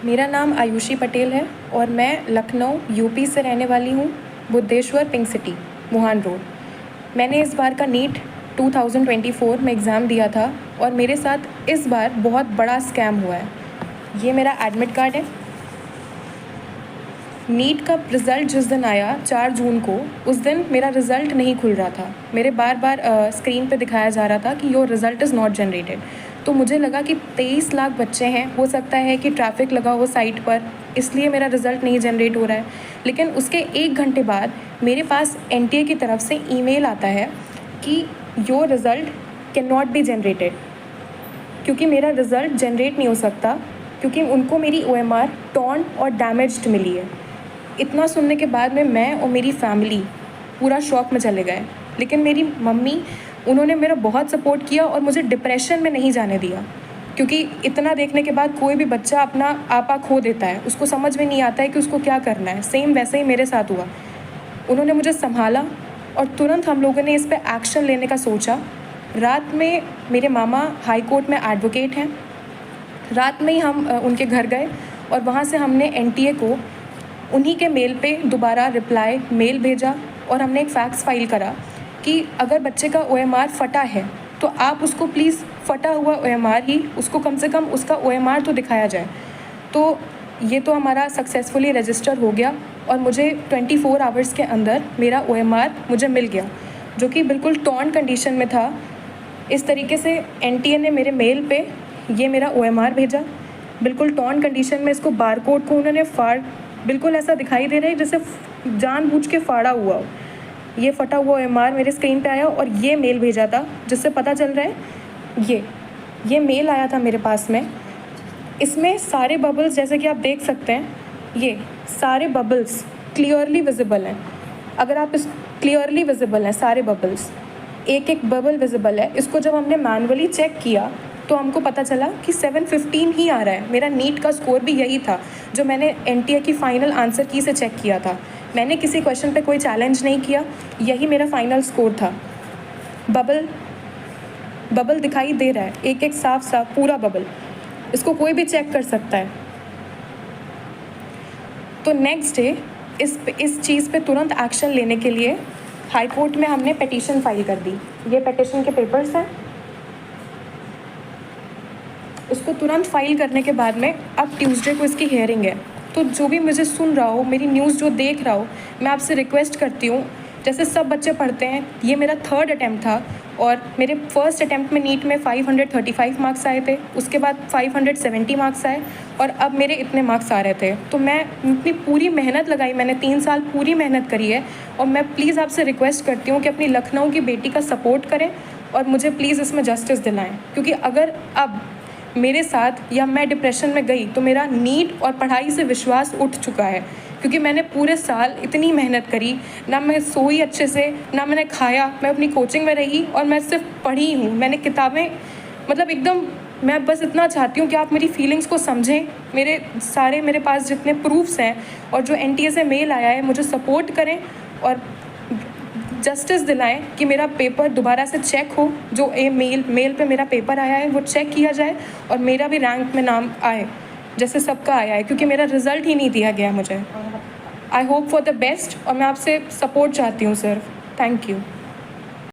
मेरा नाम आयुषी पटेल है और मैं लखनऊ यूपी से रहने वाली हूँ, बुद्धेश्वर पिंक सिटी, मुहान रोड। मैंने इस बार का नीट 2024 में एग्ज़ाम दिया था और मेरे साथ इस बार बहुत बड़ा स्कैम हुआ है। ये मेरा एडमिट कार्ड है। नीट का रिज़ल्ट जिस दिन आया 4 जून को, उस दिन मेरा रिज़ल्ट नहीं खुल रहा था। मेरे बार बार स्क्रीन पे दिखाया जा रहा था कि your result is not generated. तो मुझे लगा कि 23 लाख बच्चे हैं, हो सकता है कि ट्रैफिक लगा हो साइट पर, इसलिए मेरा रिज़ल्ट नहीं जनरेट हो रहा है। लेकिन उसके 1 घंटे बाद मेरे पास एनटीए की तरफ से ईमेल आता है कि your result can not be generated, क्योंकि मेरा रिज़ल्ट जनरेट नहीं हो सकता, क्योंकि उनको मेरी ओएमआर टॉर्न और डैमेज्ड मिली है। इतना सुनने के बाद में मैं और मेरी फैमिली पूरा शॉक में चले गए। लेकिन मेरी मम्मी, उन्होंने मेरा बहुत सपोर्ट किया और मुझे डिप्रेशन में नहीं जाने दिया, क्योंकि इतना देखने के बाद कोई भी बच्चा अपना आपा खो देता है, उसको समझ में नहीं आता है कि उसको क्या करना है। सेम वैसे ही मेरे साथ हुआ। उन्होंने मुझे संभाला और तुरंत हम लोगों ने इस पर एक्शन लेने का सोचा। रात में मेरे मामा हाई कोर्ट में एडवोकेट हैं। रात में ही हम उनके घर गए और वहाँ से हमने एनटीए को उन्हीं के मेल पे दोबारा रिप्लाई मेल भेजा और हमने एक फैक्स फाइल करा कि अगर बच्चे का ओएमआर फटा है तो आप उसको प्लीज़ फटा हुआ ओएमआर ही, उसको कम से कम उसका ओएमआर तो दिखाया जाए। तो ये तो हमारा सक्सेसफुली रजिस्टर हो गया और मुझे 24 आवर्स के अंदर मेरा ओएमआर मुझे मिल गया, जो कि बिल्कुल टॉर्न कंडीशन में था। इस तरीके से एनटीए ने मेरे मेल पे ये मेरा ओएमआर भेजा, बिल्कुल टॉर्न कंडीशन में। इसको बारकोड को उन्होंने बिल्कुल ऐसा दिखाई दे रहा है जैसे जानबूझ के फाड़ा हुआ हो। ये फटा हुआ ओएमआर मेरे स्क्रीन पे आया और ये मेल भेजा था, जिससे पता चल रहा है ये मेल आया था मेरे पास में। इसमें सारे बबल्स, जैसे कि आप देख सकते हैं, ये सारे बबल्स क्लियरली विजिबल हैं। अगर आप इस क्लियरली विजिबल हैं सारे बबल्स, एक एक बबल विजिबल है। इसको जब हमने मैनुअली चेक किया तो हमको पता चला कि 715 ही आ रहा है। मेरा नीट का स्कोर भी यही था जो मैंने एनटीए की फ़ाइनल आंसर की से चेक किया था। मैंने किसी क्वेश्चन पे कोई चैलेंज नहीं किया, यही मेरा फाइनल स्कोर था। बबल दिखाई दे रहा है, एक एक साफ साफ पूरा बबल, इसको कोई भी चेक कर सकता है। तो नेक्स्ट डे इस चीज़ पे तुरंत एक्शन लेने के लिए हाई कोर्ट में हमने पिटीशन फाइल कर दी। ये पिटीशन के पेपर्स हैं। उसको तुरंत फाइल करने के बाद में अब ट्यूसडे को इसकी हियरिंग है। तो जो भी मुझे सुन रहा हो, मेरी न्यूज़ जो देख रहा हो, मैं आपसे रिक्वेस्ट करती हूँ, जैसे सब बच्चे पढ़ते हैं, ये मेरा 3rd अटैम्प्ट था और मेरे फर्स्ट अटैम्प्ट में नीट में 535 मार्क्स आए थे, उसके बाद 570 मार्क्स आए और अब मेरे इतने मार्क्स आ रहे थे। तो मैं इतनी पूरी मेहनत लगाई, मैंने 3 साल पूरी मेहनत करी है और मैं प्लीज़ आपसे रिक्वेस्ट करती हूँ कि अपनी लखनऊ की बेटी का सपोर्ट करें और मुझे प्लीज़ इसमें जस्टिस दिलाएँ, क्योंकि अगर अब मेरे साथ या मैं डिप्रेशन में गई तो मेरा नीट और पढ़ाई से विश्वास उठ चुका है, क्योंकि मैंने पूरे साल इतनी मेहनत करी, ना मैं सोई अच्छे से, ना मैंने खाया, मैं अपनी कोचिंग में रही और मैं सिर्फ पढ़ी हूँ। मैंने किताबें, मतलब एकदम, मैं बस इतना चाहती हूँ कि आप मेरी फीलिंग्स को समझें। मेरे पास जितने प्रूफ्स हैं और जो एनटीए से मेल आया है, मुझे सपोर्ट करें और जस्टिस दिलाएं कि मेरा पेपर दोबारा से चेक हो। जो मेल पे मेरा पेपर आया है वो चेक किया जाए और मेरा भी रैंक में नाम आए जैसे सबका आया है, क्योंकि मेरा रिज़ल्ट ही नहीं दिया गया मुझे। I hope for the best और मैं आपसे सपोर्ट चाहती हूँ सिर्फ। Thank you.